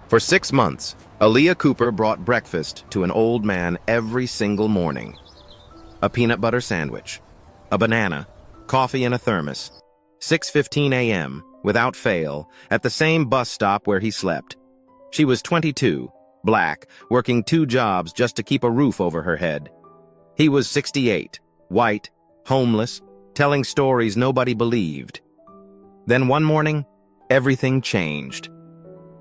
For 6 months, Aaliyah Cooper brought breakfast to an old man every single morning. A peanut butter sandwich, a banana, coffee in a thermos. 6:15 a.m., without fail, at the same bus stop where he slept. She was 22, black, working 2 jobs just to keep a roof over her head. He was 68, white, homeless, telling stories nobody believed. Then one morning, everything changed.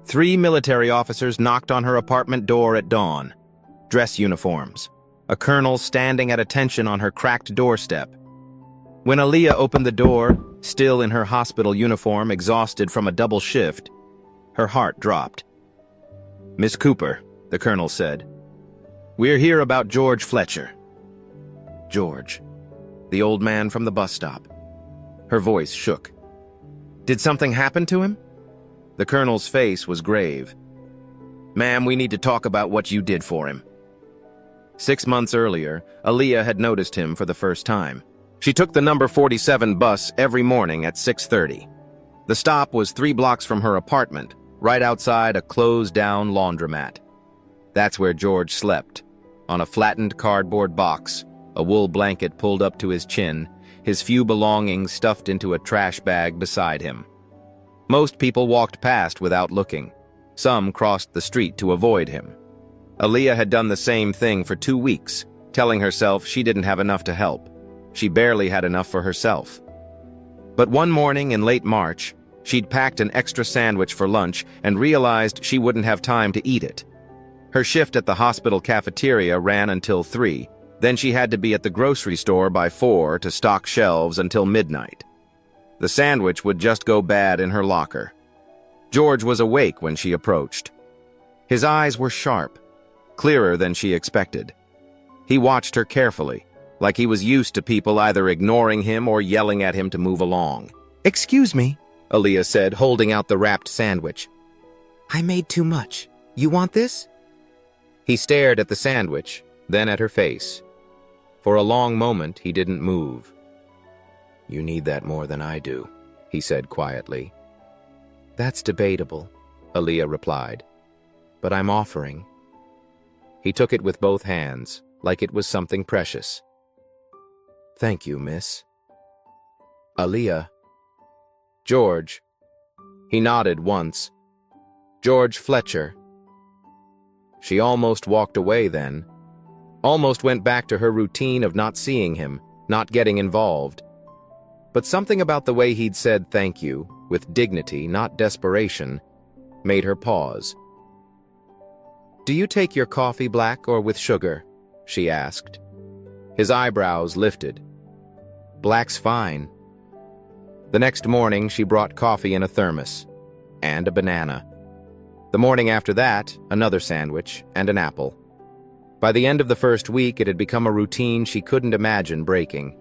3 military officers knocked on her apartment door at dawn. Dress uniforms. A colonel standing at attention on her cracked doorstep. When Aaliyah opened the door, still in her hospital uniform, exhausted from a double shift, her heart dropped. "Miss Cooper," the colonel said, "we're here about George Fletcher." George. The old man from the bus stop. Her voice shook. "Did something happen to him?" The colonel's face was grave. "Ma'am, we need to talk about what you did for him." 6 months earlier, Aaliyah had noticed him for the first time. She took the number 47 bus every morning at 6:30. The stop was 3 blocks from her apartment, right outside a closed-down laundromat. That's where George slept, on a flattened cardboard box, a wool blanket pulled up to his chin, his few belongings stuffed into a trash bag beside him. Most people walked past without looking. Some crossed the street to avoid him. Aaliyah had done the same thing for 2 weeks, telling herself she didn't have enough to help. She barely had enough for herself. But one morning in late March, she'd packed an extra sandwich for lunch and realized she wouldn't have time to eat it. Her shift at the hospital cafeteria ran until 3, then she had to be at the grocery store by 4 to stock shelves until midnight. The sandwich would just go bad in her locker. George was awake when she approached. His eyes were sharp, clearer than she expected. He watched her carefully, like he was used to people either ignoring him or yelling at him to move along. "Excuse me," Aaliyah said, holding out the wrapped sandwich. "I made too much. You want this?" He stared at the sandwich, then at her face. For a long moment, he didn't move. "You need that more than I do," he said quietly. "That's debatable," Aaliyah replied. "But I'm offering." He took it with both hands, like it was something precious. "Thank you, miss." "Aaliyah." "George." He nodded once. "George Fletcher." She almost walked away then. Almost went back to her routine of not seeing him, not getting involved. But something about the way he'd said thank you, with dignity, not desperation, made her pause. "Do you take your coffee black or with sugar?" she asked. His eyebrows lifted. "Black's fine." The next morning, she brought coffee in a thermos, and a banana. The morning after that, another sandwich and an apple. By the end of the first week, it had become a routine she couldn't imagine breaking.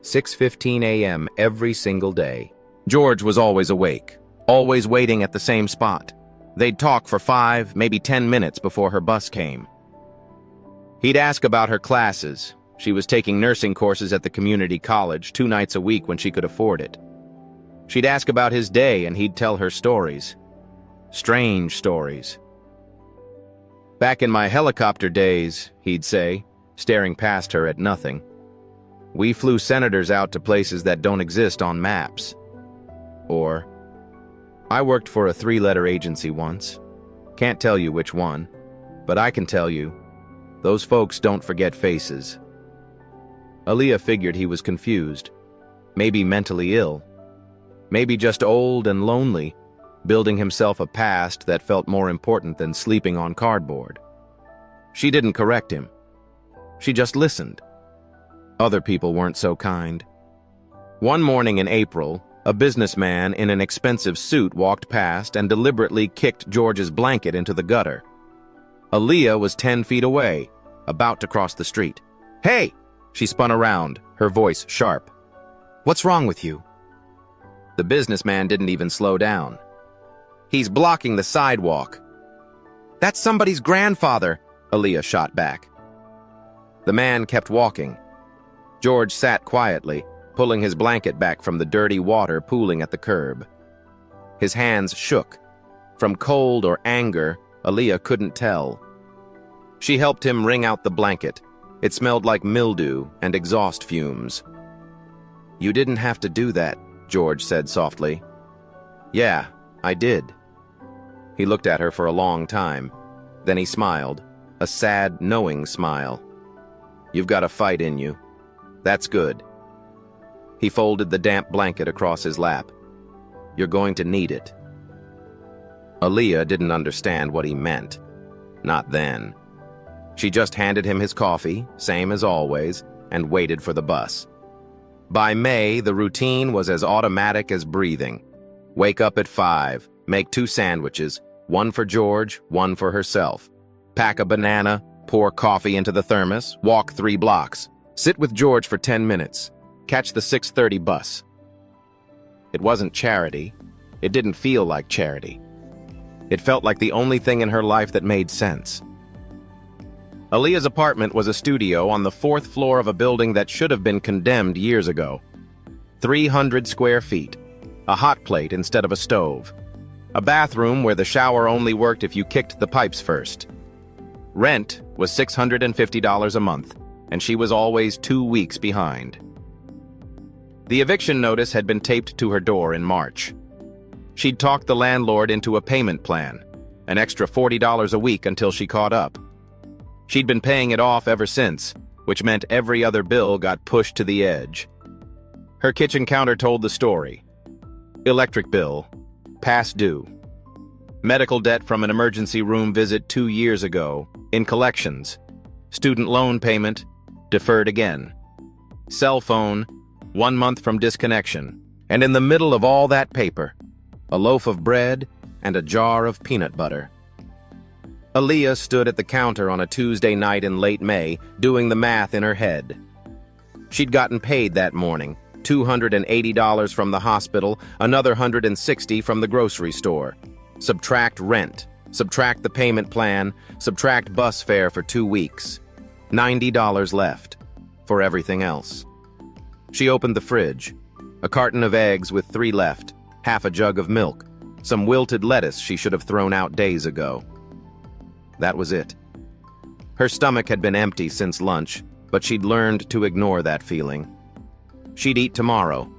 6:15 a.m. every single day. George was always awake, always waiting at the same spot. They'd talk for 5, maybe 10 minutes before her bus came. He'd ask about her classes. She was taking nursing courses at the community college 2 nights a week when she could afford it. She'd ask about his day and he'd tell her stories. Strange stories. "Back in my helicopter days," he'd say, staring past her at nothing, "we flew senators out to places that don't exist on maps." Or, "I worked for a 3-letter agency once. Can't tell you which one, but I can tell you, those folks don't forget faces." Aaliyah figured he was confused, maybe mentally ill, maybe just old and lonely, building himself a past that felt more important than sleeping on cardboard. She didn't correct him. She just listened. Other people weren't so kind. One morning in April, a businessman in an expensive suit walked past and deliberately kicked George's blanket into the gutter. Aaliyah was 10 feet away, about to cross the street. "Hey!" She spun around, her voice sharp. "What's wrong with you?" The businessman didn't even slow down. "He's blocking the sidewalk." "That's somebody's grandfather," Aaliyah shot back. The man kept walking. George sat quietly, pulling his blanket back from the dirty water pooling at the curb. His hands shook, from cold or anger Aaliyah couldn't tell. She helped him wring out the blanket. It smelled like mildew and exhaust fumes. "You didn't have to do that," George said softly. "Yeah, I did." He looked at her for a long time. Then he smiled, a sad, knowing smile. "You've got a fight in you. That's good." He folded the damp blanket across his lap. "You're going to need it." Aaliyah didn't understand what he meant. Not then. She just handed him his coffee, same as always, and waited for the bus. By May, the routine was as automatic as breathing. Wake up at 5, make 2 sandwiches, one for George, one for herself. Pack a banana, pour coffee into the thermos, walk 3 blocks. Sit with George for 10 minutes. Catch the 6:30 bus. It wasn't charity. It didn't feel like charity. It felt like the only thing in her life that made sense. Aaliyah's apartment was a studio on the 4th floor of a building that should have been condemned years ago. 300 square feet. A hot plate instead of a stove. A bathroom where the shower only worked if you kicked the pipes first. Rent was $650 a month, and she was always 2 weeks behind. The eviction notice had been taped to her door in March. She'd talked the landlord into a payment plan, an extra $40 a week until she caught up. She'd been paying it off ever since, which meant every other bill got pushed to the edge. Her kitchen counter told the story. Electric bill, past due. Medical debt from an emergency room visit 2 years ago, in collections. Student loan payment, deferred again. Cell phone, 1 month from disconnection. And in the middle of all that paper, a loaf of bread and a jar of peanut butter. Aaliyah stood at the counter on a Tuesday night in late May, doing the math in her head. She'd gotten paid that morning, $280 from the hospital, another $160 from the grocery store. Subtract rent, subtract the payment plan, subtract bus fare for 2 weeks. $90 left for everything else. She opened the fridge. A carton of eggs with 3 left, half a jug of milk, some wilted lettuce she should have thrown out days ago. That was it. Her stomach had been empty since lunch, but she'd learned to ignore that feeling. She'd eat tomorrow,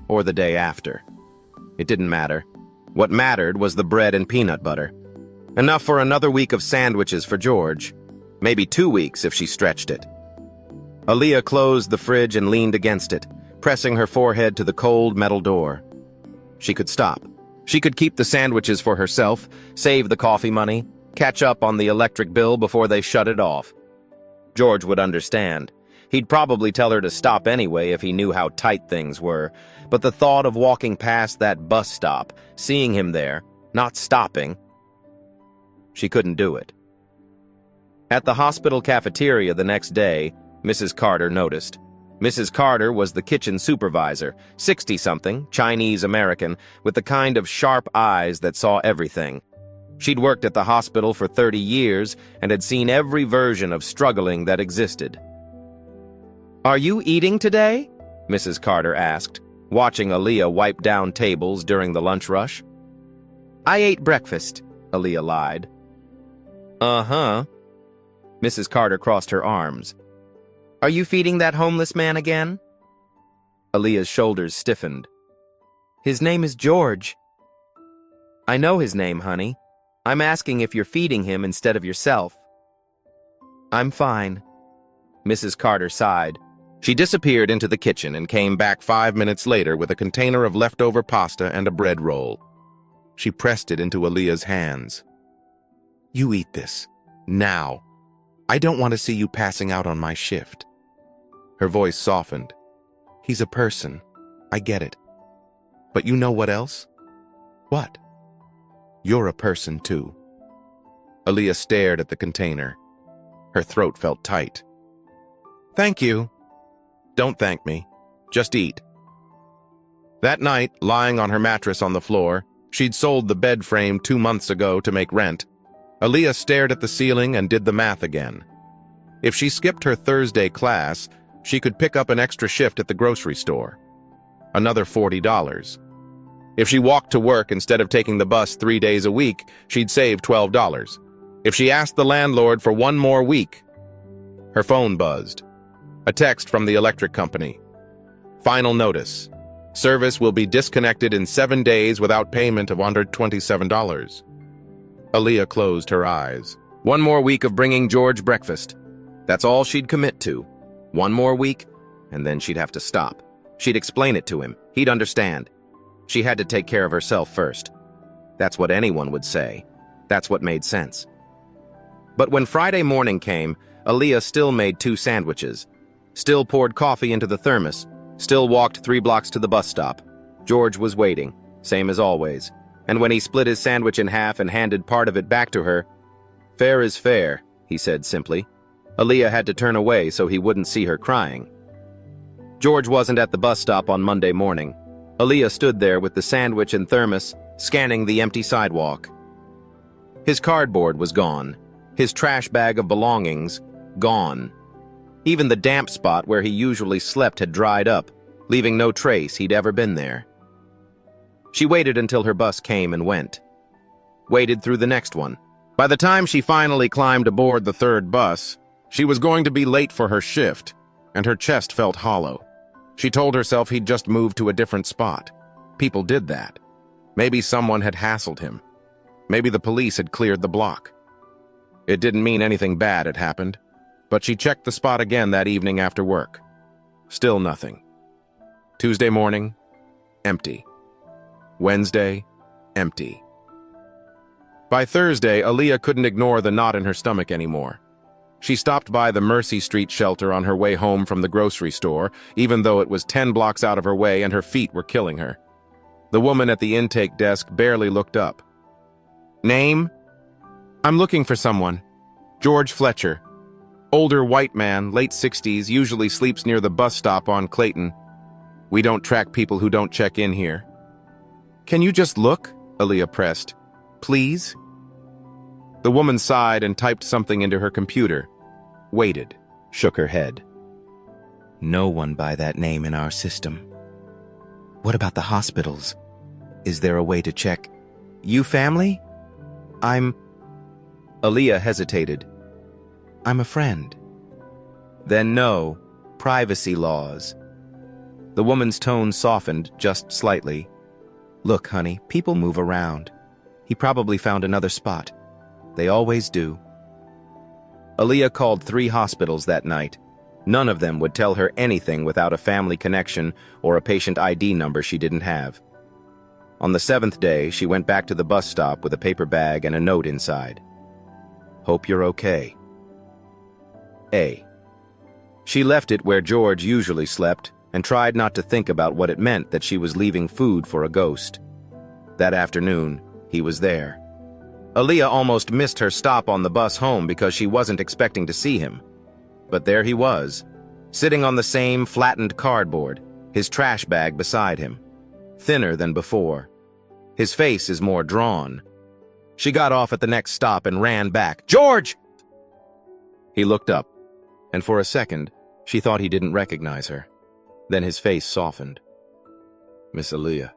or the day after. It didn't matter. What mattered was the bread and peanut butter. Enough for another week of sandwiches for George. Maybe 2 weeks if she stretched it. Aaliyah closed the fridge and leaned against it, pressing her forehead to the cold metal door. She could stop. She could keep the sandwiches for herself, save the coffee money, catch up on the electric bill before they shut it off. George would understand. He'd probably tell her to stop anyway if he knew how tight things were, but the thought of walking past that bus stop, seeing him there, not stopping, she couldn't do it. At the hospital cafeteria the next day, Mrs. Carter noticed. Mrs. Carter was the kitchen supervisor, 60-something, Chinese-American, with the kind of sharp eyes that saw everything. She'd worked at the hospital for 30 years and had seen every version of struggling that existed. "Are you eating today?" Mrs. Carter asked, watching Aaliyah wipe down tables during the lunch rush. "I ate breakfast," Aaliyah lied. "Uh-huh." Mrs. Carter crossed her arms. "Are you feeding that homeless man again?" Aaliyah's shoulders stiffened. "His name is George." "I know his name, honey. I'm asking if you're feeding him instead of yourself." "I'm fine." Mrs. Carter sighed. She disappeared into the kitchen and came back 5 minutes later with a container of leftover pasta and a bread roll. She pressed it into Aaliyah's hands. "You eat this. Now. I don't want to see you passing out on my shift." Her voice softened. "He's a person. I get it. But you know what else?" "What?" "You're a person, too." Aaliyah stared at the container. Her throat felt tight. "Thank you." "Don't thank me. Just eat." That night, lying on her mattress on the floor, she'd sold the bed frame 2 months ago to make rent. Aaliyah stared at the ceiling and did the math again. If she skipped her Thursday class, she could pick up an extra shift at the grocery store. Another $40. If she walked to work instead of taking the bus 3 days a week, she'd save $12. If she asked the landlord for one more week. Her phone buzzed. A text from the electric company. Final notice. Service will be disconnected in 7 days without payment of $127. Aaliyah closed her eyes. One more week of bringing George breakfast. That's all she'd commit to. One more week, and then she'd have to stop. She'd explain it to him. He'd understand. She had to take care of herself first. That's what anyone would say. That's what made sense. But when Friday morning came, Aaliyah still made 2 sandwiches, still poured coffee into the thermos, still walked 3 blocks to the bus stop. George was waiting, same as always, and when he split his sandwich in half and handed part of it back to her, "Fair is fair," he said simply. Aaliyah had to turn away so he wouldn't see her crying. George wasn't at the bus stop on Monday morning. Aaliyah stood there with the sandwich and thermos, scanning the empty sidewalk. His cardboard was gone. His trash bag of belongings, gone. Even the damp spot where he usually slept had dried up, leaving no trace he'd ever been there. She waited until her bus came and went. Waited through the next one. By the time she finally climbed aboard the 3rd bus, she was going to be late for her shift, and her chest felt hollow. She told herself he'd just moved to a different spot. People did that. Maybe someone had hassled him. Maybe the police had cleared the block. It didn't mean anything bad had happened, but she checked the spot again that evening after work. Still nothing. Tuesday morning, empty. Wednesday, empty. By Thursday, Aaliyah couldn't ignore the knot in her stomach anymore. She stopped by the Mercy Street shelter on her way home from the grocery store, even though it was 10 blocks out of her way and her feet were killing her. The woman at the intake desk barely looked up. "Name?" "I'm looking for someone. George Fletcher. Older white man, late 60s, usually sleeps near the bus stop on Clayton. We don't track people who don't check in here." "Can you just look?" Aaliyah pressed. "Please?" The woman sighed and typed something into her computer. Waited, shook her head. "No one by that name in our system." "What about the hospitals? Is there a way to check?" "You family?" Aaliyah hesitated. "I'm a friend." "Then no. Privacy laws." The woman's tone softened just slightly. "Look, honey, people move around. He probably found another spot. They always do." Aaliyah called 3 hospitals that night. None of them would tell her anything without a family connection or a patient ID number she didn't have. On the 7th day, she went back to the bus stop with a paper bag and a note inside. "Hope you're okay. A." She left it where George usually slept and tried not to think about what it meant that she was leaving food for a ghost. That afternoon, he was there. Aaliyah almost missed her stop on the bus home because she wasn't expecting to see him. But there he was, sitting on the same flattened cardboard, his trash bag beside him. Thinner than before. His face is more drawn. She got off at the next stop and ran back. "George!" He looked up, and for a second, she thought he didn't recognize her. Then his face softened. "Miss Aaliyah."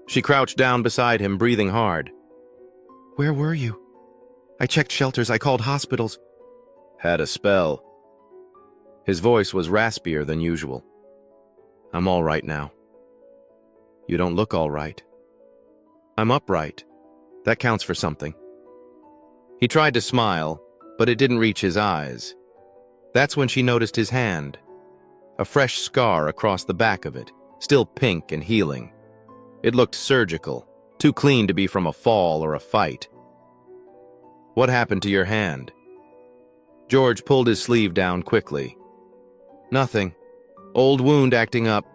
She crouched down beside him, breathing hard. "Where were you?" "I checked shelters, I called hospitals." "Had a spell." His voice was raspier than usual. "I'm all right now." "You don't look all right." "I'm upright. That counts for something." He tried to smile, but it didn't reach his eyes. That's when she noticed his hand. A fresh scar across the back of it, still pink and healing. It looked surgical, too clean to be from a fall or a fight. "What happened to your hand?" George pulled his sleeve down quickly. "Nothing. Old wound acting up."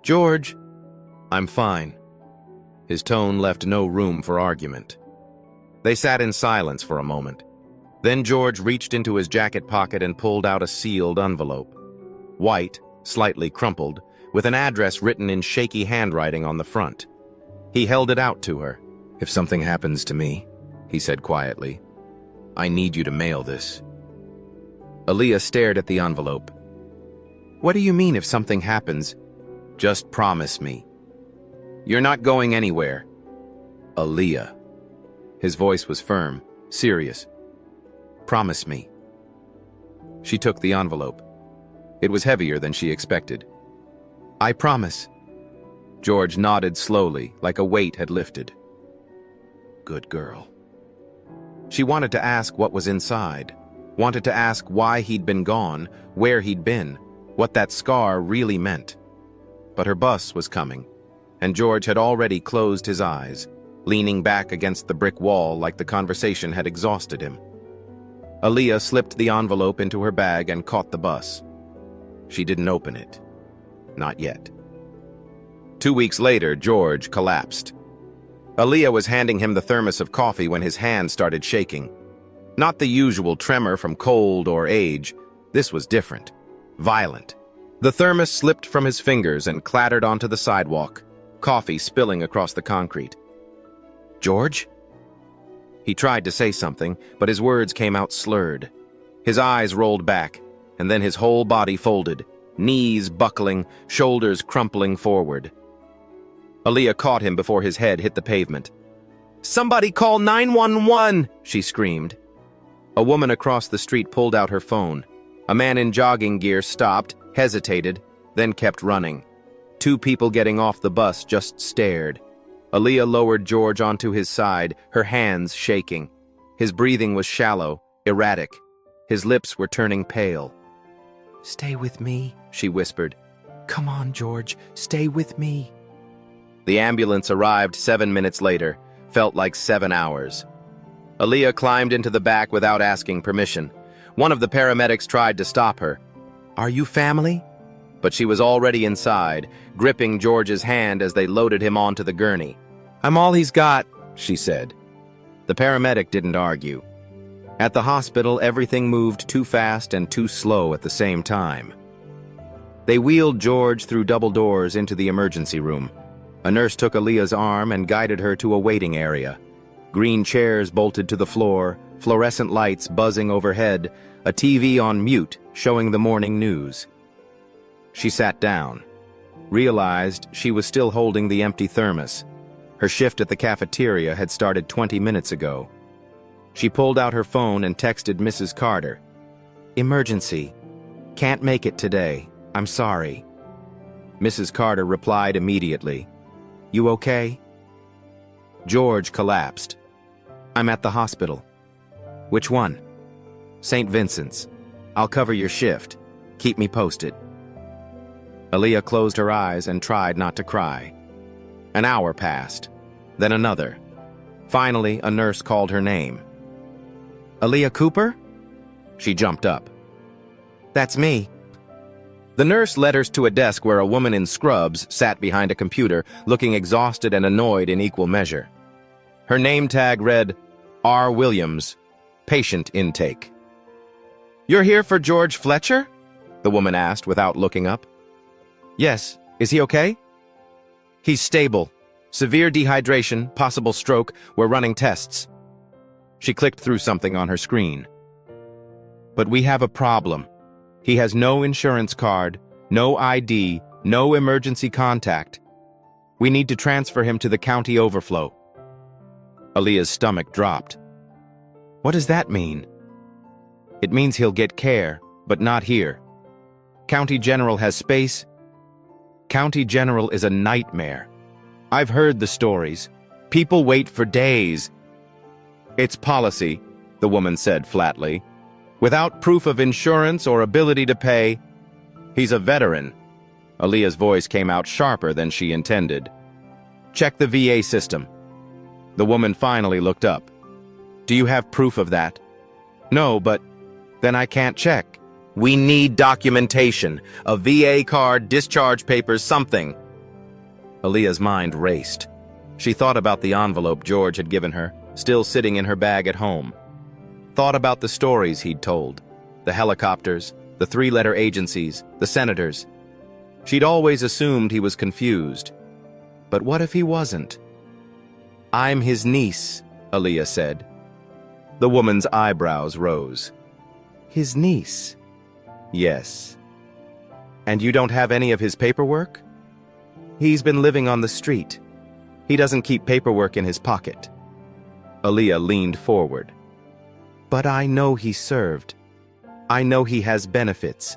"George!" "I'm fine." His tone left no room for argument. They sat in silence for a moment. Then George reached into his jacket pocket and pulled out a sealed envelope. White, slightly crumpled, with an address written in shaky handwriting on the front. He held it out to her. "If something happens to me," he said quietly, "I need you to mail this." Aaliyah stared at the envelope. "What do you mean if something happens?" "Just promise me. You're not going anywhere." "Aaliyah." His voice was firm, serious. "Promise me." She took the envelope. It was heavier than she expected. "I promise." George nodded slowly, like a weight had lifted. Good girl. She wanted to ask what was inside, wanted to ask why he'd been gone, where he'd been, what that scar really meant. But her bus was coming, and George had already closed his eyes, leaning back against the brick wall like the conversation had exhausted him. Aaliyah slipped the envelope into her bag and caught the bus. She didn't open it. Not yet. 2 weeks later, George collapsed. Aaliyah was handing him the thermos of coffee when his hand started shaking. Not the usual tremor from cold or age. This was different. Violent. The thermos slipped from his fingers and clattered onto the sidewalk, coffee spilling across the concrete. "George?" He tried to say something, but his words came out slurred. His eyes rolled back, and then his whole body folded, knees buckling, shoulders crumpling forward. Aaliyah caught him before his head hit the pavement. "Somebody call 911!" she screamed. A woman across the street pulled out her phone. A man in jogging gear stopped, hesitated, then kept running. 2 people getting off the bus just stared. Aaliyah lowered George onto his side, her hands shaking. His breathing was shallow, erratic. His lips were turning pale. "Stay with me," she whispered. "Come on, George, stay with me." The ambulance arrived 7 minutes later, felt like 7 hours. Aaliyah climbed into the back without asking permission. One of the paramedics tried to stop her. "Are you family?" But she was already inside, gripping George's hand as they loaded him onto the gurney. "I'm all he's got," she said. The paramedic didn't argue. At the hospital, everything moved too fast and too slow at the same time. They wheeled George through double doors into the emergency room. A nurse took Aaliyah's arm and guided her to a waiting area. Green chairs bolted to the floor, fluorescent lights buzzing overhead, a TV on mute showing the morning news. She sat down, realized she was still holding the empty thermos. Her shift at the cafeteria had started 20 minutes ago. She pulled out her phone and texted Mrs. Carter. "Emergency. Can't make it today. I'm sorry." Mrs. Carter replied immediately. "You okay?" George collapsed. "I'm at the hospital." "Which one?" "St. Vincent's. I'll cover your shift. Keep me posted." Aaliyah closed her eyes and tried not to cry. An hour passed, then another. Finally, a nurse called her name. "Aaliyah Cooper?" She jumped up. "That's me." The nurse led her to a desk where a woman in scrubs sat behind a computer, looking exhausted and annoyed in equal measure. Her name tag read, R. Williams, patient intake. "You're here for George Fletcher?" the woman asked without looking up. "Yes. Is he okay?" "He's stable. Severe dehydration, possible stroke. We're running tests." She clicked through something on her screen. "But we have a problem. He has no insurance card, no ID, no emergency contact. We need to transfer him to the county overflow." Aaliyah's stomach dropped. "What does that mean?" "It means he'll get care, but not here. County General has space. County General is a nightmare. I've heard the stories. People wait for days." "It's policy," the woman said flatly. "Without proof of insurance or ability to pay." "He's a veteran." Aaliyah's voice came out sharper than she intended. "Check the VA system." The woman finally looked up. "Do you have proof of that?" "No, but then I can't check." "We need documentation. A VA card, discharge papers, something." Aaliyah's mind raced. She thought about the envelope George had given her, still sitting in her bag at home. Thought about the stories he'd told. The helicopters, the 3-letter agencies, the senators. She'd always assumed he was confused. But what if he wasn't? "I'm his niece," Aaliyah said. The woman's eyebrows rose. "His niece?" "Yes." "And you don't have any of his paperwork?" "He's been living on the street. He doesn't keep paperwork in his pocket." Aaliyah leaned forward. But I know he served. I know he has benefits.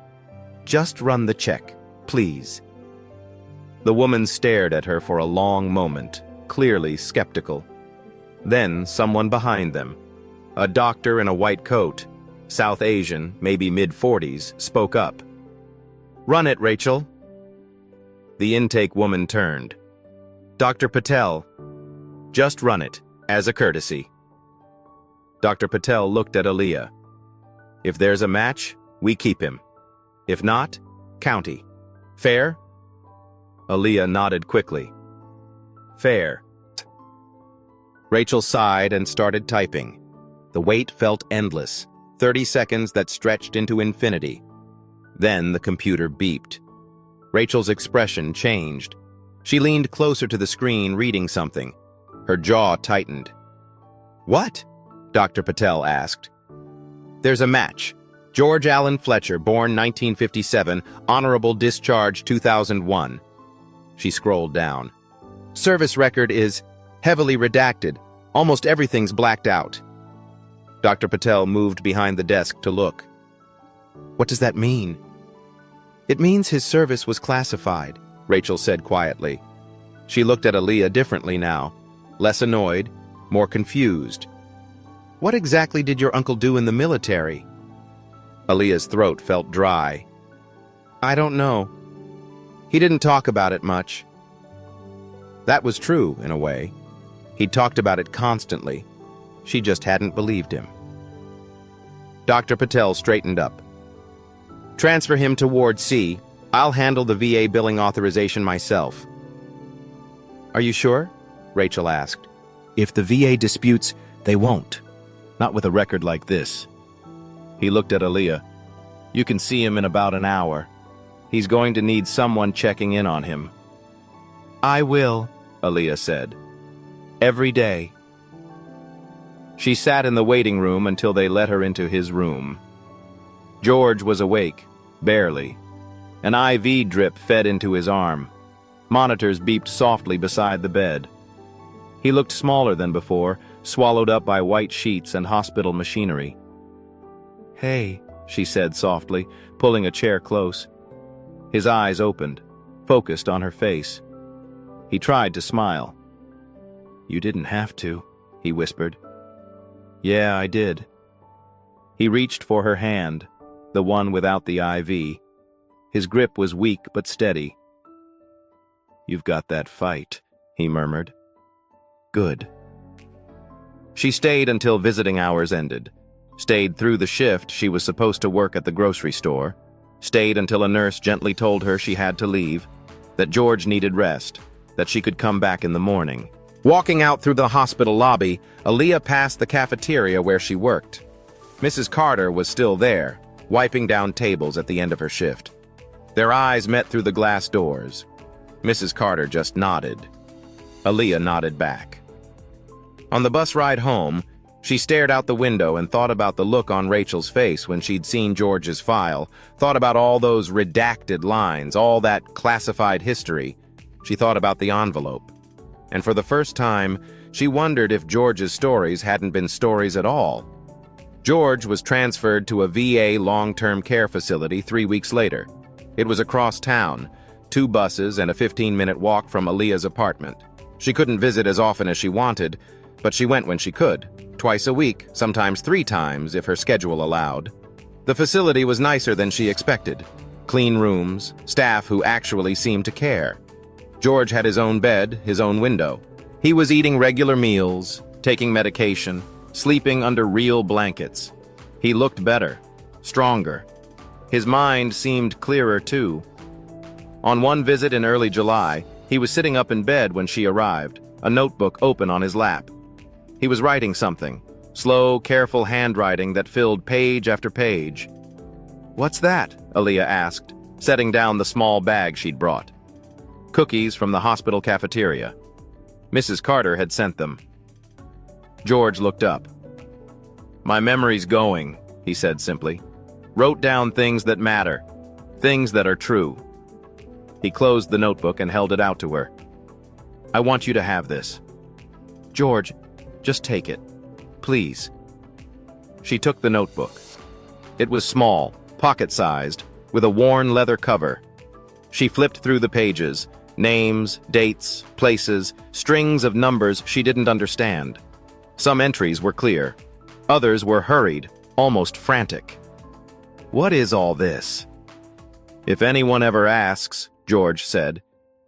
Just run the check, please. The woman stared at her for a long moment, clearly skeptical. Then someone behind them, a doctor in a white coat, South Asian, maybe mid-40s, spoke up. Run it, Rachel. The intake woman turned. Dr. Patel, just run it, as a courtesy. Dr. Patel looked at Aaliyah. If there's a match, we keep him. If not, county. Fair? Aaliyah nodded quickly. Fair. Rachel sighed and started typing. The wait felt endless, 30 seconds that stretched into infinity. Then the computer beeped. Rachel's expression changed. She leaned closer to the screen, reading something. Her jaw tightened. What? Dr. Patel asked. There's a match. George Allen Fletcher, born 1957, honorable discharge 2001. She scrolled down. Service record is heavily redacted. Almost everything's blacked out. Dr. Patel moved behind the desk to look. What does that mean? It means his service was classified, Rachel said quietly. She looked at Aaliyah differently now, less annoyed, more confused. What exactly did your uncle do in the military? Aaliyah's throat felt dry. I don't know. He didn't talk about it much. That was true, in a way. He'd talked about it constantly. She just hadn't believed him. Dr. Patel straightened up. Transfer him to Ward C. I'll handle the VA billing authorization myself. Are you sure? Rachel asked. If the VA disputes, they won't. Not with a record like this. He looked at Aaliyah. You can see him in about an hour. He's going to need someone checking in on him. I will, Aaliyah said. Every day. She sat in the waiting room until they let her into his room. George was awake, barely. An IV drip fed into his arm. Monitors beeped softly beside the bed. He looked smaller than before, swallowed up by white sheets and hospital machinery. Hey, she said softly, pulling a chair close. His eyes opened, focused on her face. He tried to smile. You didn't have to, he whispered. Yeah, I did. He reached for her hand, the one without the IV. His grip was weak but steady. You've got that fight, he murmured. Good. She stayed until visiting hours ended. Stayed through the shift she was supposed to work at the grocery store. Stayed until a nurse gently told her she had to leave, that George needed rest, that she could come back in the morning. Walking out through the hospital lobby, Aaliyah passed the cafeteria where she worked. Mrs. Carter was still there, wiping down tables at the end of her shift. Their eyes met through the glass doors. Mrs. Carter just nodded. Aaliyah nodded back. On the bus ride home, she stared out the window and thought about the look on Rachel's face when she'd seen George's file, thought about all those redacted lines, all that classified history. She thought about the envelope. And for the first time, she wondered if George's stories hadn't been stories at all. George was transferred to a VA long-term care facility 3 weeks later. It was across town, 2 buses and a 15-minute walk from Aaliyah's apartment. She couldn't visit as often as she wanted, but she went when she could, twice a week, sometimes 3 times if her schedule allowed. The facility was nicer than she expected. Clean rooms, staff who actually seemed to care. George had his own bed, his own window. He was eating regular meals, taking medication, sleeping under real blankets. He looked better, stronger. His mind seemed clearer too. On one visit in early July, he was sitting up in bed when she arrived, a notebook open on his lap. He was writing something, slow, careful handwriting that filled page after page. What's that? Aaliyah asked, setting down the small bag she'd brought. Cookies from the hospital cafeteria. Mrs. Carter had sent them. George looked up. My memory's going, he said simply. Wrote down things that matter, things that are true. He closed the notebook and held it out to her. I want you to have this. George, just take it. please." She took the notebook. It was small, pocket-sized, with a worn leather cover. She flipped through the pages, names, dates, places, strings of numbers she didn't understand. Some entries were clear. Others were hurried, almost frantic. "What is all this?" "If anyone ever asks," George said,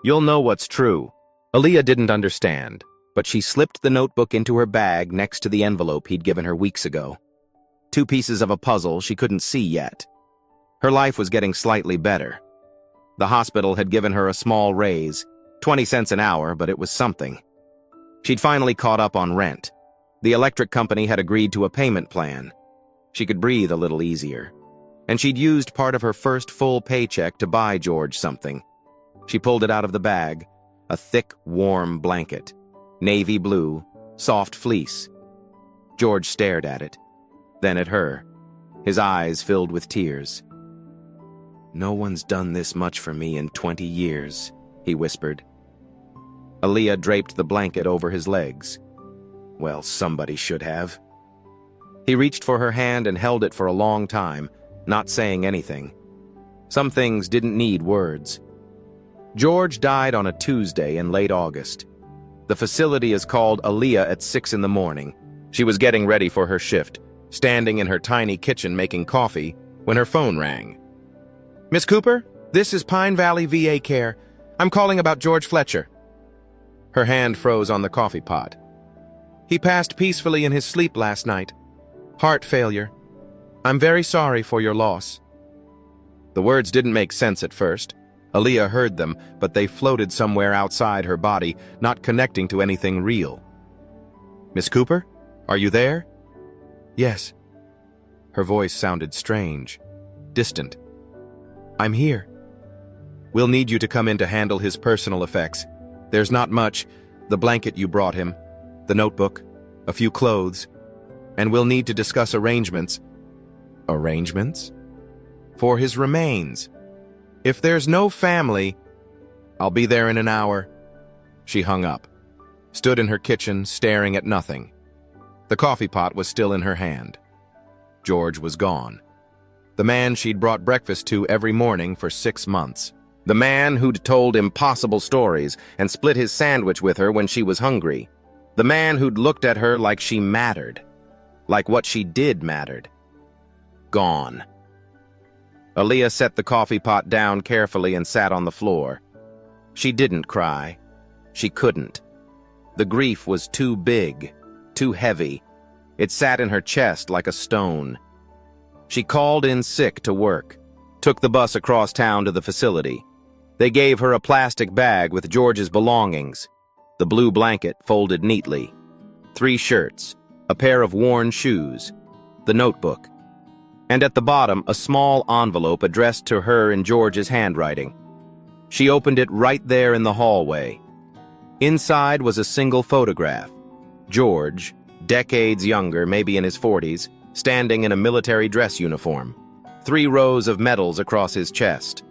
"you'll know what's true." Aaliyah didn't understand, but she slipped the notebook into her bag next to the envelope he'd given her weeks ago. Two pieces of a puzzle she couldn't see yet. Her life was getting slightly better. The hospital had given her a small raise, 20 cents an hour, but it was something. She'd finally caught up on rent. The electric company had agreed to a payment plan. She could breathe a little easier. And she'd used part of her first full paycheck to buy George something. She pulled it out of the bag, a thick, warm blanket. Navy blue, soft fleece. George stared at it, then at her, his eyes filled with tears. "No one's done this much for me in 20 years, he whispered. Aaliyah draped the blanket over his legs. Well, somebody should have. He reached for her hand and held it for a long time, not saying anything. Some things didn't need words. George died on a Tuesday in late August. The facility is called Aaliyah at 6 in the morning. She was getting ready for her shift, standing in her tiny kitchen making coffee, when her phone rang. "Miss Cooper, this is Pine Valley VA Care. I'm calling about George Fletcher." Her hand froze on the coffee pot. "He passed peacefully in his sleep last night. Heart failure. I'm very sorry for your loss." The words didn't make sense at first. Aaliyah heard them, but they floated somewhere outside her body, not connecting to anything real. "Miss Cooper, are you there?" "Yes." Her voice sounded strange, distant. "I'm here. We'll need you to come in to handle his personal effects. There's not much, the blanket you brought him, the notebook, a few clothes, and we'll need to discuss arrangements." "Arrangements?" "For his remains. If there's no family..." "I'll be there in an hour." She hung up, stood in her kitchen, staring at nothing. The coffee pot was still in her hand. George was gone. The man she'd brought breakfast to every morning for 6 months. The man who'd told impossible stories and split his sandwich with her when she was hungry. The man who'd looked at her like she mattered. Like what she did mattered. Gone. Aaliyah set the coffee pot down carefully and sat on the floor. She didn't cry. She couldn't. The grief was too big, too heavy. It sat in her chest like a stone. She called in sick to work, took the bus across town to the facility. They gave her a plastic bag with George's belongings, the blue blanket folded neatly, 3 shirts, a pair of worn shoes, the notebook, and at the bottom a small envelope addressed to her in George's handwriting. She opened it right there in the hallway. Inside was a single photograph. George, decades younger, maybe in his 40s, standing in a military dress uniform. 3 rows of medals across his chest.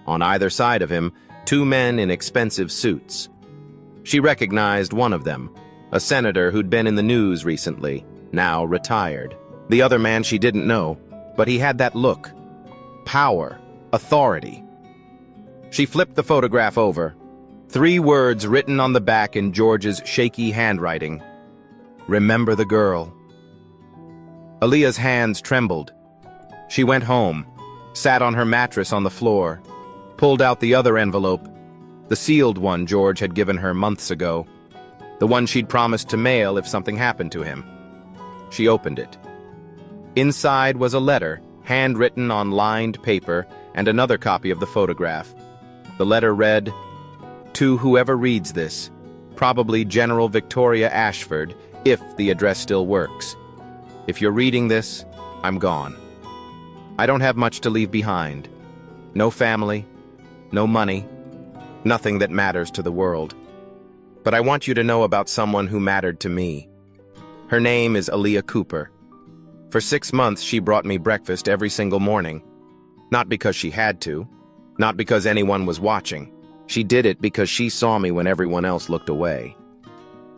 On either side of him, 2 men in expensive suits. She recognized one of them, a senator who'd been in the news recently, now retired. The other man she didn't know, but he had that look. Power, authority. She flipped the photograph over. 3 words written on the back in George's shaky handwriting. "Remember the girl." Aaliyah's hands trembled. She went home, sat on her mattress on the floor, pulled out the other envelope, the sealed one George had given her months ago, the one she'd promised to mail if something happened to him. She opened it. Inside was a letter, handwritten on lined paper, and another copy of the photograph. The letter read, "To whoever reads this, probably General Victoria Ashford, if the address still works. If you're reading this, I'm gone. I don't have much to leave behind. No family, no money, nothing that matters to the world. But I want you to know about someone who mattered to me. Her name is Aaliyah Cooper. For 6 months, she brought me breakfast every single morning. Not because she had to, not because anyone was watching. She did it because she saw me when everyone else looked away.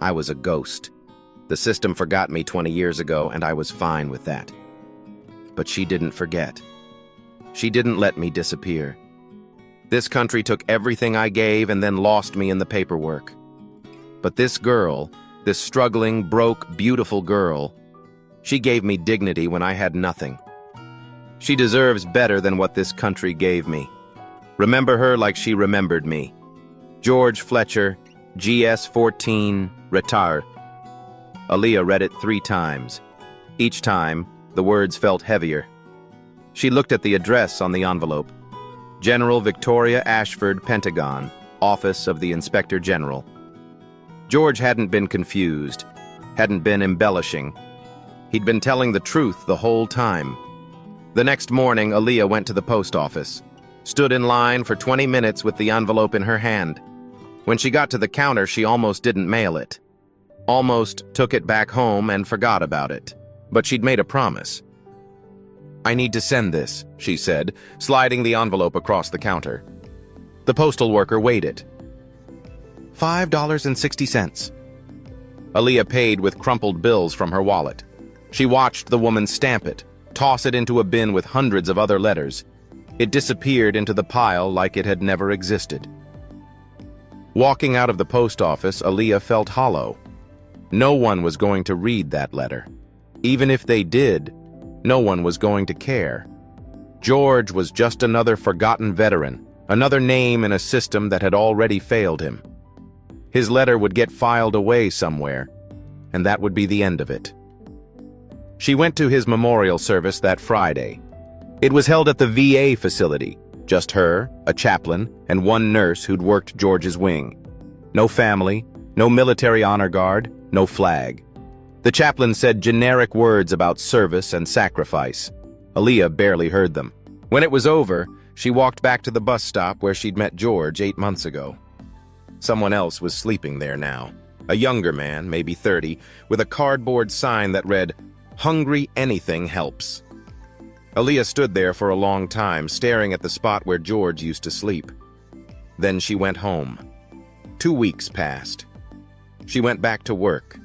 I was a ghost. The system forgot me 20 years ago, and I was fine with that. But she didn't forget. She didn't let me disappear. This country took everything I gave and then lost me in the paperwork. But this girl, this struggling, broke, beautiful girl, she gave me dignity when I had nothing. She deserves better than what this country gave me. Remember her like she remembered me. George Fletcher, GS14, retard. Aaliyah read it 3 times. Each time, the words felt heavier. She looked at the address on the envelope. General Victoria Ashford, Pentagon, Office of the Inspector General. George hadn't been confused, hadn't been embellishing. He'd been telling the truth the whole time. The next morning, Aaliyah went to the post office, stood in line for 20 minutes with the envelope in her hand. When she got to the counter, she almost didn't mail it. Almost took it back home and forgot about it. But she'd made a promise. "I need to send this," she said, sliding the envelope across the counter. The postal worker weighed it. $5.60. Aaliyah paid with crumpled bills from her wallet. She watched the woman stamp it, toss it into a bin with hundreds of other letters. It disappeared into the pile like it had never existed. Walking out of the post office, Aaliyah felt hollow. No one was going to read that letter. Even if they did, no one was going to care. George was just another forgotten veteran, another name in a system that had already failed him. His letter would get filed away somewhere, and that would be the end of it. She went to his memorial service that Friday. It was held at the VA facility, just her, a chaplain, and one nurse who'd worked George's wing. No family, no military honor guard, no flag. The chaplain said generic words about service and sacrifice. Aaliyah barely heard them. When it was over, she walked back to the bus stop where she'd met George 8 months ago. Someone else was sleeping there now. A younger man, maybe 30, with a cardboard sign that read, "Hungry anything helps." Aaliyah stood there for a long time, staring at the spot where George used to sleep. Then she went home. 2 weeks passed. She went back to work,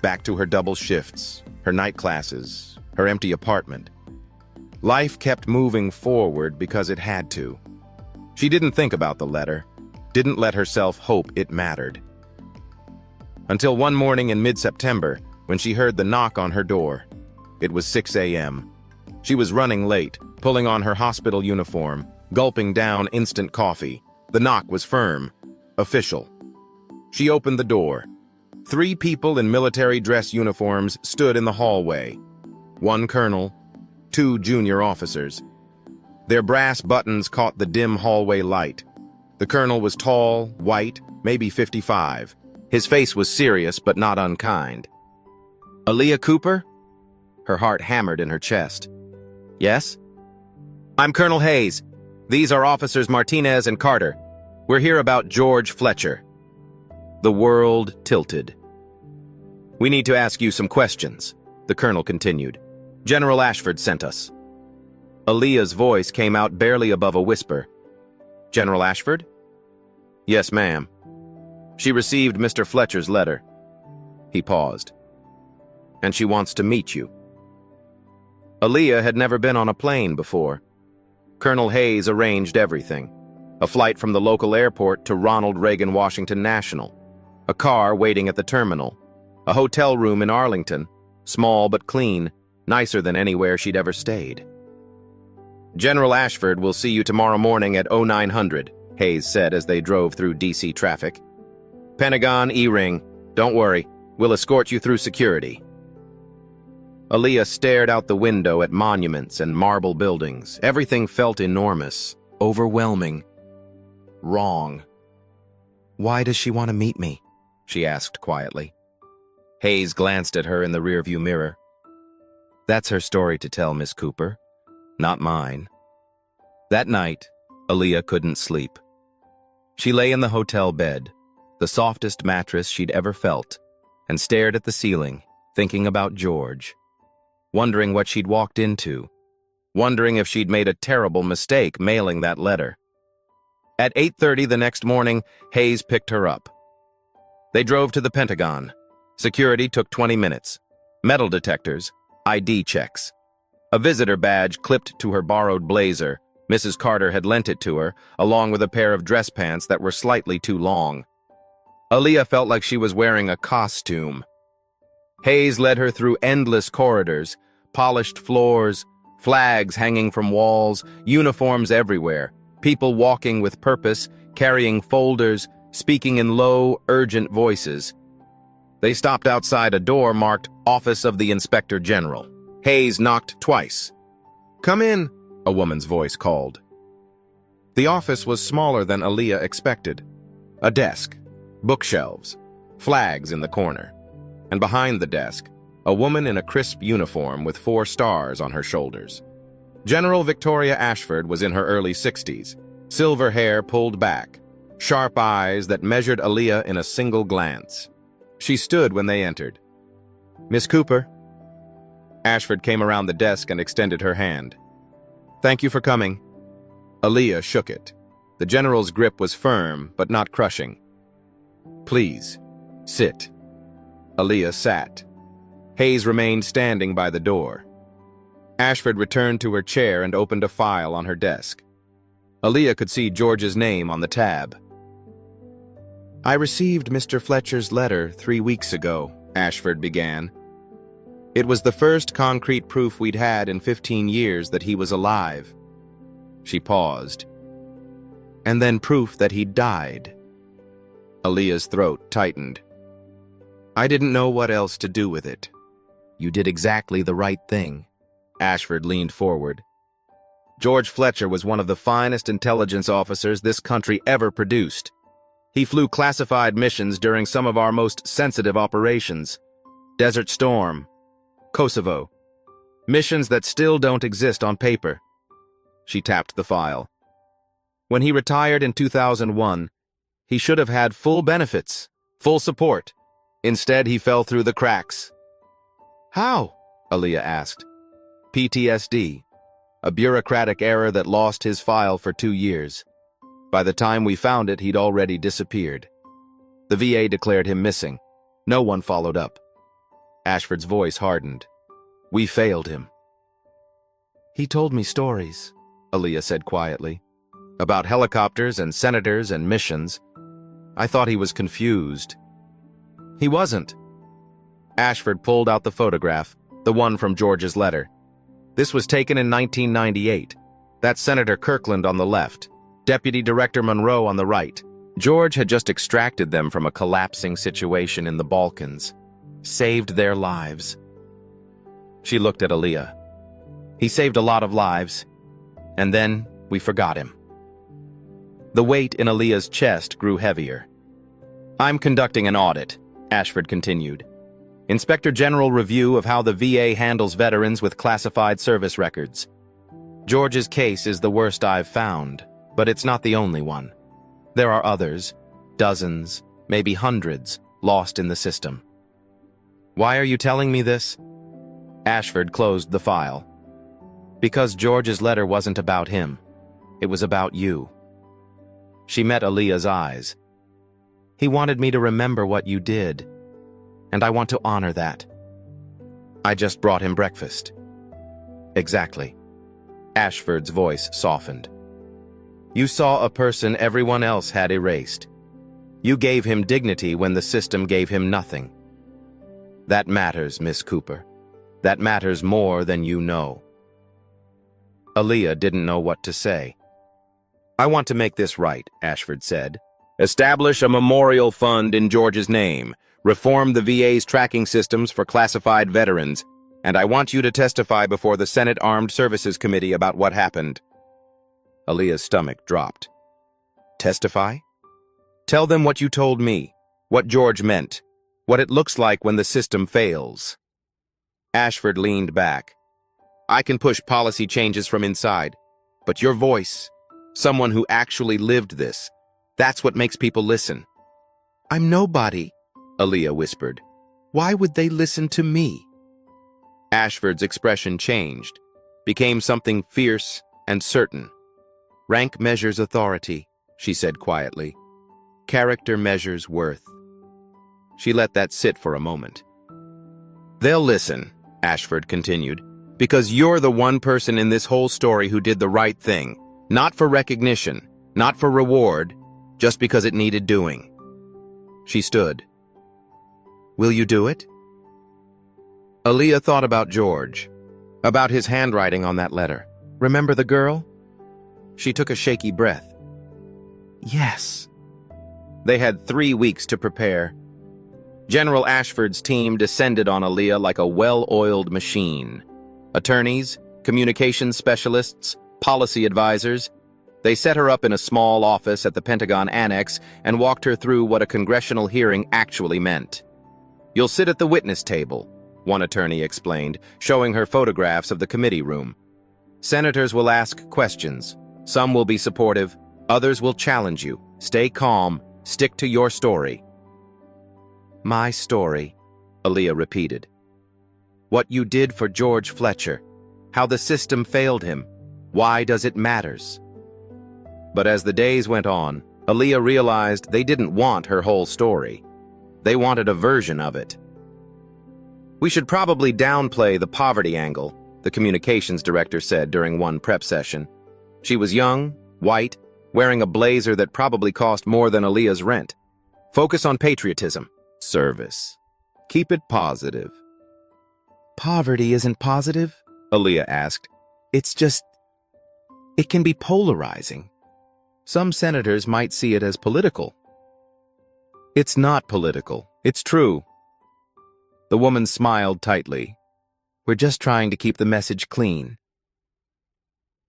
back to her double shifts, her night classes, her empty apartment. Life kept moving forward because it had to. She didn't think about the letter, didn't let herself hope it mattered. Until one morning in mid-September, when she heard the knock on her door. It was 6 a.m. She was running late, pulling on her hospital uniform, gulping down instant coffee. The knock was firm, official. She opened the door. 3 people in military dress uniforms stood in the hallway. 1 colonel, 2 junior officers. Their brass buttons caught the dim hallway light. The colonel was tall, white, maybe 55. His face was serious but not unkind. "Aaliyah Cooper?" Her heart hammered in her chest. "Yes?" "I'm Colonel Hayes. These are Officers Martinez and Carter. We're here about George Fletcher." The world tilted. "We need to ask you some questions," the colonel continued. "General Ashford sent us." Aaliyah's voice came out barely above a whisper. "General Ashford?" "Yes, ma'am. She received Mr. Fletcher's letter." He paused. "And she wants to meet you." Aaliyah had never been on a plane before. Colonel Hayes arranged everything. A flight from the local airport to Ronald Reagan Washington National. A car waiting at the terminal. A hotel room in Arlington, small but clean, nicer than anywhere she'd ever stayed. "General Ashford will see you tomorrow morning at 0900, Hayes said as they drove through D.C. traffic. "Pentagon E-ring. Don't worry, we'll escort you through security." Aaliyah stared out the window at monuments and marble buildings. Everything felt enormous, overwhelming, wrong. "Why does she want to meet me?" she asked quietly. Hayes glanced at her in the rearview mirror. "That's her story to tell, Miss Cooper, not mine." That night, Aaliyah couldn't sleep. She lay in the hotel bed, the softest mattress she'd ever felt, and stared at the ceiling, thinking about George. Wondering what she'd walked into, wondering if she'd made a terrible mistake mailing that letter. At 8:30 the next morning, Hayes picked her up. They drove to the Pentagon, Security took 20 minutes. Metal detectors, ID checks. A visitor badge clipped to her borrowed blazer. Mrs. Carter had lent it to her, along with a pair of dress pants that were slightly too long. Aaliyah felt like she was wearing a costume. Hayes led her through endless corridors, polished floors, flags hanging from walls, uniforms everywhere, people walking with purpose, carrying folders, speaking in low, urgent voices. They stopped outside a door marked Office of the Inspector General. Hayes knocked twice. "Come in," a woman's voice called. The office was smaller than Aaliyah expected. A desk, bookshelves, flags in the corner. And behind the desk, a woman in a crisp uniform with 4 stars on her shoulders. General Victoria Ashford was in her early 60s, silver hair pulled back, sharp eyes that measured Aaliyah in a single glance. She stood when they entered. "Miss Cooper." Ashford came around the desk and extended her hand. "Thank you for coming." Aaliyah shook it. The general's grip was firm, but not crushing. "Please, sit." Aaliyah sat. Hayes remained standing by the door. Ashford returned to her chair and opened a file on her desk. Aaliyah could see George's name on the tab. "I received Mr. Fletcher's letter 3 weeks ago," Ashford began. "It was the first concrete proof we'd had in 15 years that he was alive." She paused. "And then proof that he'd died." Aaliyah's throat tightened. "I didn't know what else to do with it." "You did exactly the right thing." Ashford leaned forward. "George Fletcher was one of the finest intelligence officers this country ever produced. He flew classified missions during some of our most sensitive operations. Desert Storm, Kosovo. Missions that still don't exist on paper." She tapped the file. "When he retired in 2001, he should have had full benefits, full support. Instead, he fell through the cracks." "How?" Aaliyah asked. "PTSD, a bureaucratic error that lost his file for 2 years. By the time we found it, he'd already disappeared. The VA declared him missing. No one followed up." Ashford's voice hardened. "We failed him." "He told me stories," Aaliyah said quietly, "about helicopters and senators and missions. I thought he was confused." "He wasn't." Ashford pulled out the photograph, the one from George's letter. "This was taken in 1998. That's Senator Kirkland on the left, Deputy Director Monroe on the right. George had just extracted them from a collapsing situation in the Balkans. Saved their lives." She looked at Aaliyah. "He saved a lot of lives. And then we forgot him." The weight in Aaliyah's chest grew heavier. "I'm conducting an audit," Ashford continued. "Inspector General review of how the VA handles veterans with classified service records. George's case is the worst I've found, but it's not the only one. There are others, dozens, maybe hundreds, lost in the system." "Why are you telling me this?" Ashford closed the file. "Because George's letter wasn't about him. It was about you." She met Aaliyah's eyes. "He wanted me to remember what you did, and I want to honor that. I just brought him breakfast." "Exactly." Ashford's voice softened. "You saw a person everyone else had erased. You gave him dignity when the system gave him nothing. That matters, Miss Cooper. That matters more than you know." Aaliyah didn't know what to say. "I want to make this right," Ashford said. "Establish a memorial fund in George's name, reform the VA's tracking systems for classified veterans, and I want you to testify before the Senate Armed Services Committee about what happened." Aaliyah's stomach dropped. "Testify? Tell them what you told me, what George meant, what it looks like when the system fails." Ashford leaned back. "I can push policy changes from inside, but your voice, someone who actually lived this, that's what makes people listen." "I'm nobody," Aaliyah whispered. "Why would they listen to me?" Ashford's expression changed, became something fierce and certain. "Rank measures authority," she said quietly. "Character measures worth." She let that sit for a moment. "They'll listen," Ashford continued, "because you're the one person in this whole story who did the right thing. Not for recognition, not for reward, just because it needed doing." She stood. "Will you do it?" Aaliyah thought about George, about his handwriting on that letter. "Remember the girl?" She took a shaky breath. "Yes." They had 3 weeks to prepare. General Ashford's team descended on Aaliyah like a well-oiled machine. Attorneys, communications specialists, policy advisors. They set her up in a small office at the Pentagon Annex and walked her through what a congressional hearing actually meant. "You'll sit at the witness table," one attorney explained, showing her photographs of the committee room. "Senators will ask questions. Some will be supportive, others will challenge you. Stay calm, stick to your story." "My story," Aaliyah repeated. "What you did for George Fletcher, how the system failed him, why does it matters?" But as the days went on, Aaliyah realized they didn't want her whole story. They wanted a version of it. "We should probably downplay the poverty angle," the communications director said during one prep session. She was young, white, wearing a blazer that probably cost more than Aaliyah's rent. "Focus on patriotism, service. Keep it positive." "Poverty isn't positive?" Aaliyah asked. "It's just, it can be polarizing. Some senators might see it as political." "It's not political. It's true." The woman smiled tightly. "We're just trying to keep the message clean."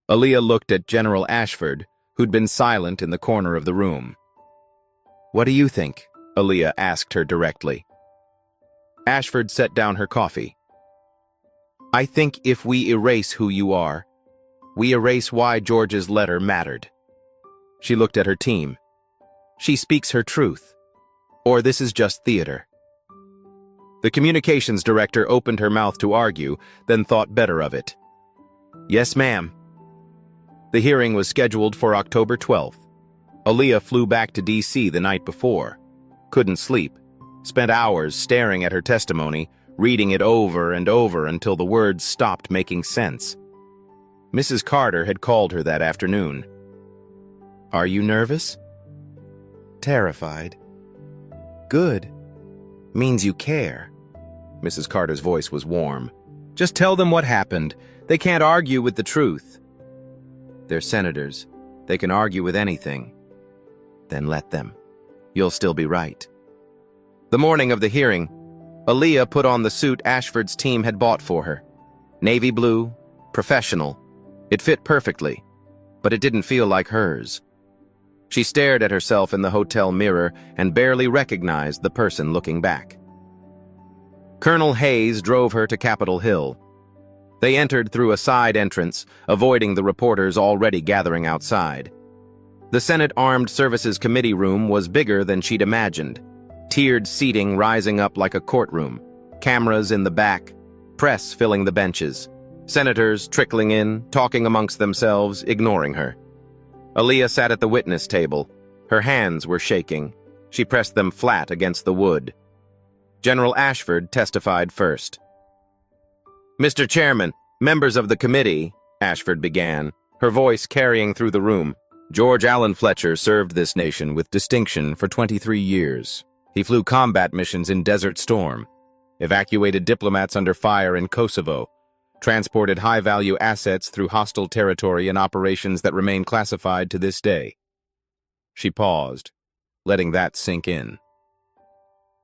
Aaliyah looked at General Ashford, who'd been silent in the corner of the room. "What do you think?" Aaliyah asked her directly. Ashford set down her coffee. "I think if we erase who you are, we erase why George's letter mattered." She looked at her team. "She speaks her truth. Or this is just theater." The communications director opened her mouth to argue, then thought better of it. "Yes, ma'am." The hearing was scheduled for October 12th. Aaliyah flew back to D.C. the night before. Couldn't sleep. Spent hours staring at her testimony, reading it over and over until the words stopped making sense. Mrs. Carter had called her that afternoon. "Are you nervous?" "Terrified." "Good. Means you care." Mrs. Carter's voice was warm. "Just tell them what happened. They can't argue with the truth." "They're senators. They can argue with anything." "Then let them. You'll still be right." The morning of the hearing, Aaliyah put on the suit Ashford's team had bought for her. Navy blue, professional. It fit perfectly, but it didn't feel like hers. She stared at herself in the hotel mirror and barely recognized the person looking back. Colonel Hayes drove her to Capitol Hill. They entered through a side entrance, avoiding the reporters already gathering outside. The Senate Armed Services Committee room was bigger than she'd imagined. Tiered seating rising up like a courtroom. Cameras in the back. Press filling the benches. Senators trickling in, talking amongst themselves, ignoring her. Aaliyah sat at the witness table. Her hands were shaking. She pressed them flat against the wood. General Ashford testified first. "Mr. Chairman, members of the committee," Ashford began, her voice carrying through the room. "George Allen Fletcher served this nation with distinction for 23 years. He flew combat missions in Desert Storm, evacuated diplomats under fire in Kosovo, transported high-value assets through hostile territory in operations that remain classified to this day." She paused, letting that sink in.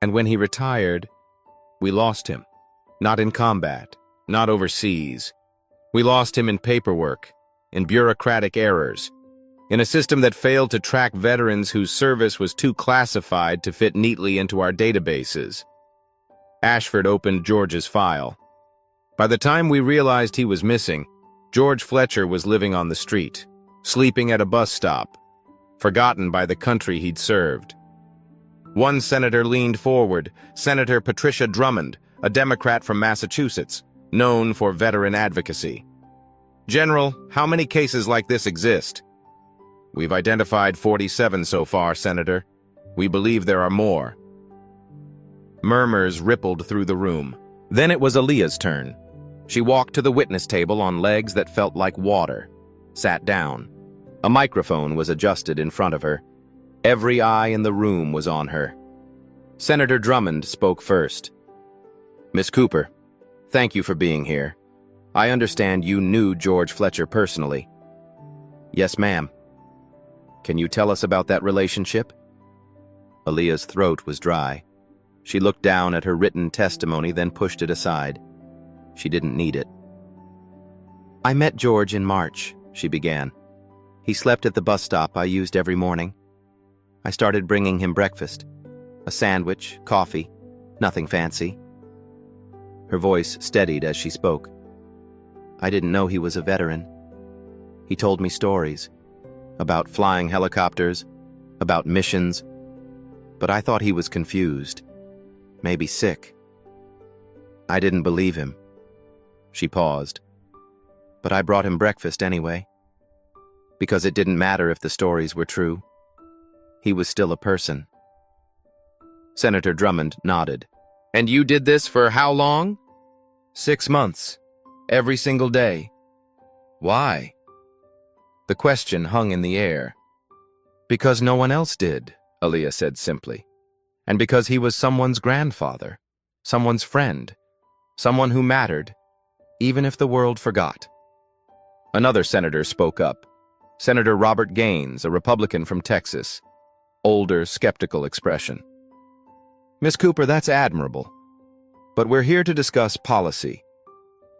"And when he retired, we lost him. Not in combat, not overseas. We lost him in paperwork, in bureaucratic errors, in a system that failed to track veterans whose service was too classified to fit neatly into our databases." Ashford opened George's file. "By the time we realized he was missing, George Fletcher was living on the street, sleeping at a bus stop, forgotten by the country he'd served." One senator leaned forward, Senator Patricia Drummond, a Democrat from Massachusetts, known for veteran advocacy. "General, how many cases like this exist?" "We've identified 47 so far, Senator. We believe there are more." Murmurs rippled through the room. Then it was Aaliyah's turn. She walked to the witness table on legs that felt like water, sat down. A microphone was adjusted in front of her. Every eye in the room was on her. Senator Drummond spoke first. "Miss Cooper, thank you for being here. I understand you knew George Fletcher personally." "Yes, ma'am." "Can you tell us about that relationship?" Aaliyah's throat was dry. She looked down at her written testimony, then pushed it aside. She didn't need it. "I met George in March," she began. "He slept at the bus stop I used every morning. I started bringing him breakfast. A sandwich, coffee, nothing fancy." Her voice steadied as she spoke. "I didn't know he was a veteran. He told me stories about flying helicopters, about missions, but I thought he was confused, maybe sick. I didn't believe him." She paused. "But I brought him breakfast anyway, because it didn't matter if the stories were true. He was still a person." Senator Drummond nodded. "And you did this for how long?" "6 months. Every single day." "Why?" The question hung in the air. "Because no one else did," Aaliyah said simply. "And because he was someone's grandfather, someone's friend, someone who mattered, even if the world forgot." Another senator spoke up. Senator Robert Gaines, a Republican from Texas. Older, skeptical expression. "Miss Cooper, that's admirable. But we're here to discuss policy.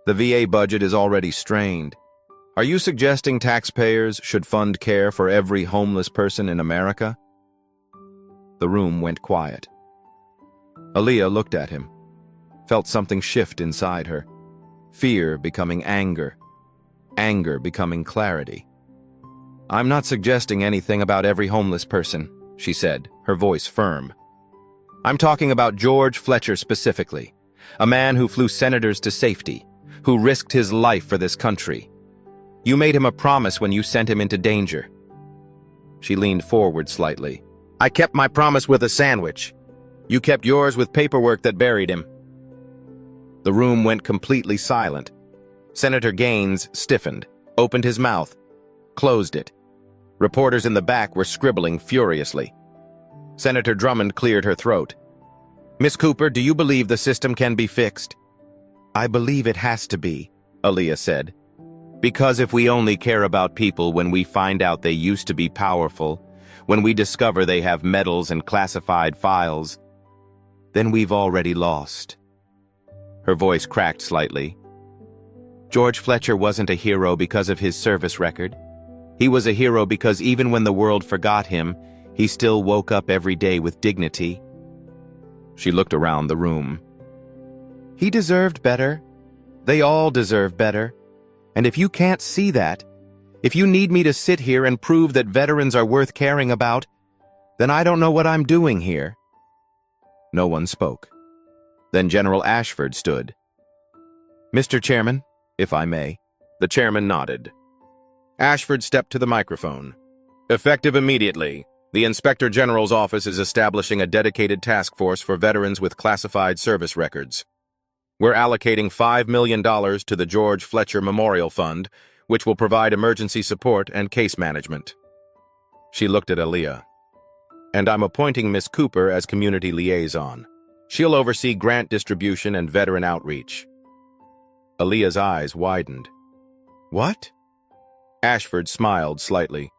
The VA budget is already strained. Are you suggesting taxpayers should fund care for every homeless person in America?" The room went quiet. Aaliyah looked at him, felt something shift inside her. Fear becoming anger, anger becoming clarity. "I'm not suggesting anything about every homeless person," she said, her voice firm. "I'm talking about George Fletcher specifically, a man who flew senators to safety, who risked his life for this country. You made him a promise when you sent him into danger." She leaned forward slightly. "I kept my promise with a sandwich. You kept yours with paperwork that buried him." The room went completely silent. Senator Gaines stiffened, opened his mouth, closed it. Reporters in the back were scribbling furiously. Senator Drummond cleared her throat. "Miss Cooper, do you believe the system can be fixed?" "I believe it has to be," Aaliyah said. "Because if we only care about people when we find out they used to be powerful, when we discover they have medals and classified files, then we've already lost." Her voice cracked slightly. "George Fletcher wasn't a hero because of his service record. He was a hero because even when the world forgot him, he still woke up every day with dignity." She looked around the room. "He deserved better. They all deserve better. And if you can't see that, if you need me to sit here and prove that veterans are worth caring about, then I don't know what I'm doing here." No one spoke. Then General Ashford stood. "Mr. Chairman, if I may." The chairman nodded. Ashford stepped to the microphone. "Effective immediately, the Inspector General's office is establishing a dedicated task force for veterans with classified service records. We're allocating $5 million to the George Fletcher Memorial Fund, which will provide emergency support and case management." She looked at Aaliyah. "And I'm appointing Miss Cooper as community liaison. She'll oversee grant distribution and veteran outreach." Aaliyah's eyes widened. "What?" Ashford smiled slightly.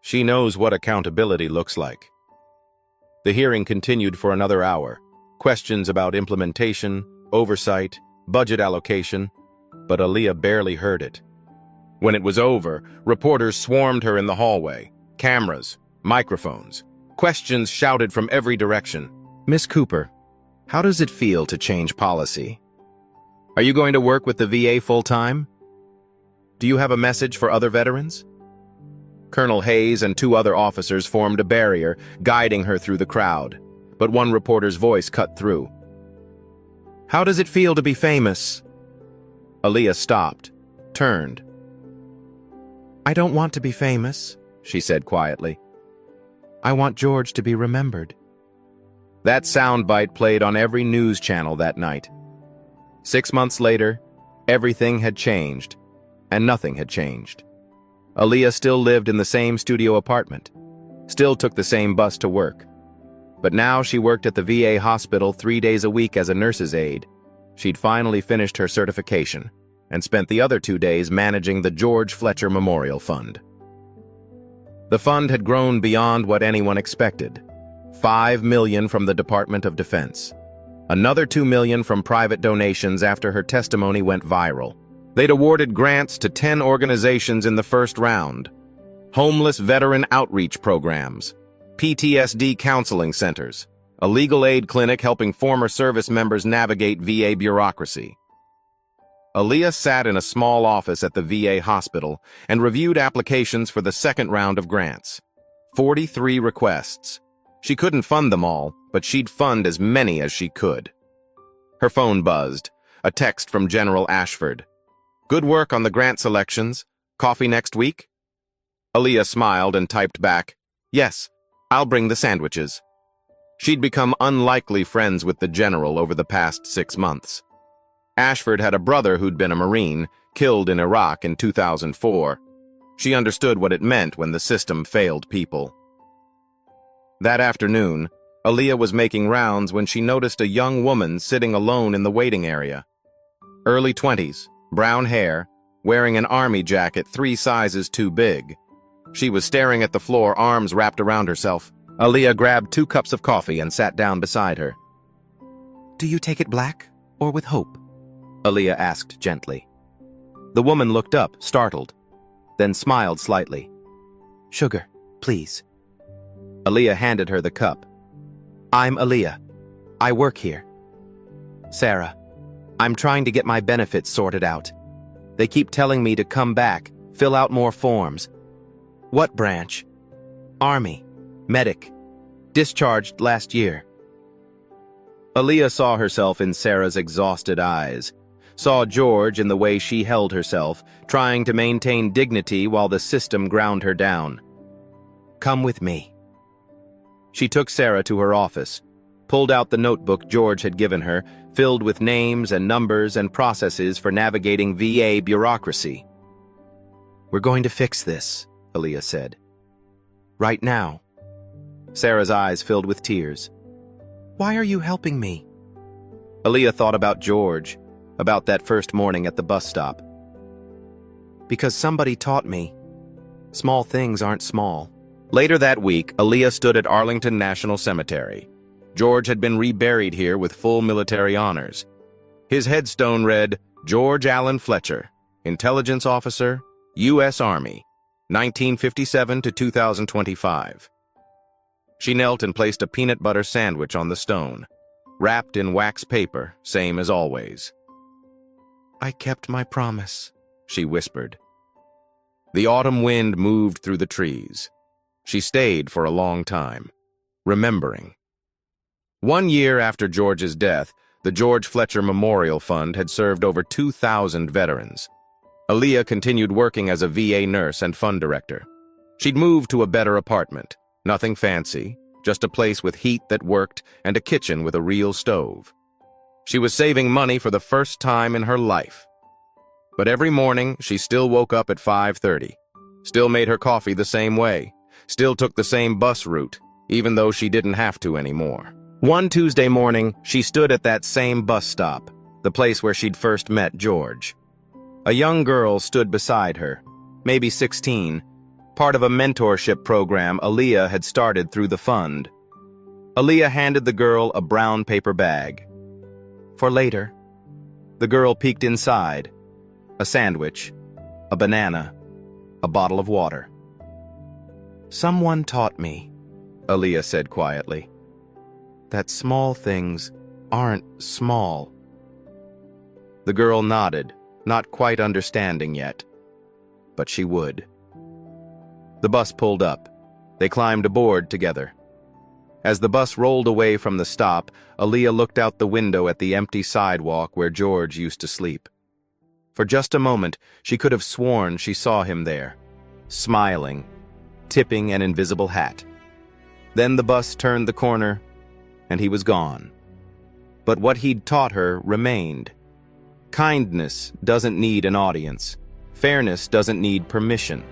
"She knows what accountability looks like." The hearing continued for another hour. Questions about implementation, oversight, budget allocation, but Aaliyah barely heard it. When it was over, reporters swarmed her in the hallway. Cameras, microphones, questions shouted from every direction. "Miss Cooper, how does it feel to change policy? Are you going to work with the VA full-time? Do you have a message for other veterans?" Colonel Hayes and 2 other officers formed a barrier, guiding her through the crowd, but one reporter's voice cut through. "How does it feel to be famous?" Aaliyah stopped, turned. "I don't want to be famous," she said quietly. "I want George to be remembered." That soundbite played on every news channel that night. 6 months later, everything had changed, and nothing had changed. Aaliyah still lived in the same studio apartment, still took the same bus to work. But now she worked at the VA hospital 3 days a week as a nurse's aide. She'd finally finished her certification and spent the other 2 days managing the George Fletcher Memorial Fund. The fund had grown beyond what anyone expected. $5 million from the Department of Defense. Another $2 million from private donations after her testimony went viral. They'd awarded grants to 10 organizations in the first round. Homeless veteran outreach programs, PTSD counseling centers, a legal aid clinic helping former service members navigate VA bureaucracy. Aaliyah sat in a small office at the VA hospital and reviewed applications for the second round of grants. 43 requests. She couldn't fund them all, but she'd fund as many as she could. Her phone buzzed, a text from General Ashford. "Good work on the grant selections. Coffee next week?" Aaliyah smiled and typed back, "Yes, I'll bring the sandwiches." She'd become unlikely friends with the general over the past 6 months. Ashford had a brother who'd been a Marine, killed in Iraq in 2004. She understood what it meant when the system failed people. That afternoon, Aaliyah was making rounds when she noticed a young woman sitting alone in the waiting area. Early 20s, brown hair, wearing an army jacket 3 sizes too big. She was staring at the floor, arms wrapped around herself. Aaliyah grabbed 2 cups of coffee and sat down beside her. "Do you take it black or with hope?" Aaliyah asked gently. The woman looked up, startled, then smiled slightly. "Sugar, please." Aaliyah handed her the cup. "I'm Aaliyah. I work here." "Sarah, I'm trying to get my benefits sorted out. They keep telling me to come back, fill out more forms." "What branch?" "Army. Medic. Discharged last year." Aaliyah saw herself in Sarah's exhausted eyes, saw George in the way she held herself, trying to maintain dignity while the system ground her down. "Come with me." She took Sarah to her office, pulled out the notebook George had given her, filled with names and numbers and processes for navigating VA bureaucracy. "We're going to fix this," Aaliyah said. "Right now." Sarah's eyes filled with tears. "Why are you helping me?" Aaliyah thought about George, about that first morning at the bus stop. "Because somebody taught me, small things aren't small." Later that week, Aaliyah stood at Arlington National Cemetery. George had been reburied here with full military honors. His headstone read, "George Allen Fletcher, Intelligence Officer, U.S. Army, 1957 to 2025. She knelt and placed a peanut butter sandwich on the stone, wrapped in wax paper, same as always. "I kept my promise," she whispered. The autumn wind moved through the trees. She stayed for a long time, remembering. 1 year after George's death, the George Fletcher Memorial Fund had served over 2,000 veterans. Aaliyah continued working as a VA nurse and fund director. She'd moved to a better apartment, nothing fancy, just a place with heat that worked and a kitchen with a real stove. She was saving money for the first time in her life. But every morning, she still woke up at 5:30, still made her coffee the same way, still took the same bus route, even though she didn't have to anymore. One Tuesday morning, she stood at that same bus stop, the place where she'd first met George. A young girl stood beside her, maybe 16, part of a mentorship program Aaliyah had started through the fund. Aaliyah handed the girl a brown paper bag. "For later." The girl peeked inside. A sandwich, a banana, a bottle of water. "Someone taught me," Aaliyah said quietly, "that small things aren't small." The girl nodded, not quite understanding yet, but she would. The bus pulled up. They climbed aboard together. As the bus rolled away from the stop, Aaliyah looked out the window at the empty sidewalk where George used to sleep. For just a moment, she could have sworn she saw him there, smiling, tipping an invisible hat. Then the bus turned the corner, and he was gone. But what he'd taught her remained. Kindness doesn't need an audience. Fairness doesn't need permission.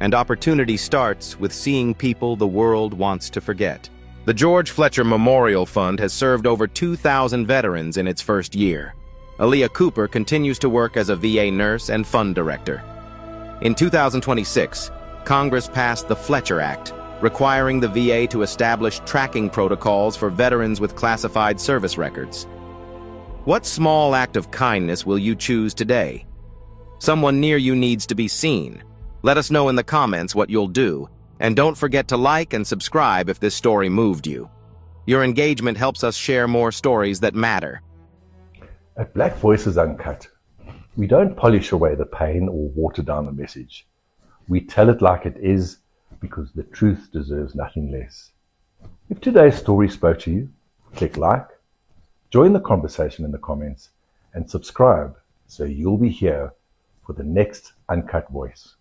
And opportunity starts with seeing people the world wants to forget. The George Fletcher Memorial Fund has served over 2,000 veterans in its first year. Aaliyah Cooper continues to work as a VA nurse and fund director. In 2026, Congress passed the Fletcher Act, requiring the VA to establish tracking protocols for veterans with classified service records. What small act of kindness will you choose today? Someone near you needs to be seen. Let us know in the comments what you'll do, and don't forget to like and subscribe if this story moved you. Your engagement helps us share more stories that matter. At Black Voices Uncut, we don't polish away the pain or water down the message. We tell it like it is because the truth deserves nothing less. If today's story spoke to you, click like, join the conversation in the comments, and subscribe so you'll be here for the next Uncut Voice.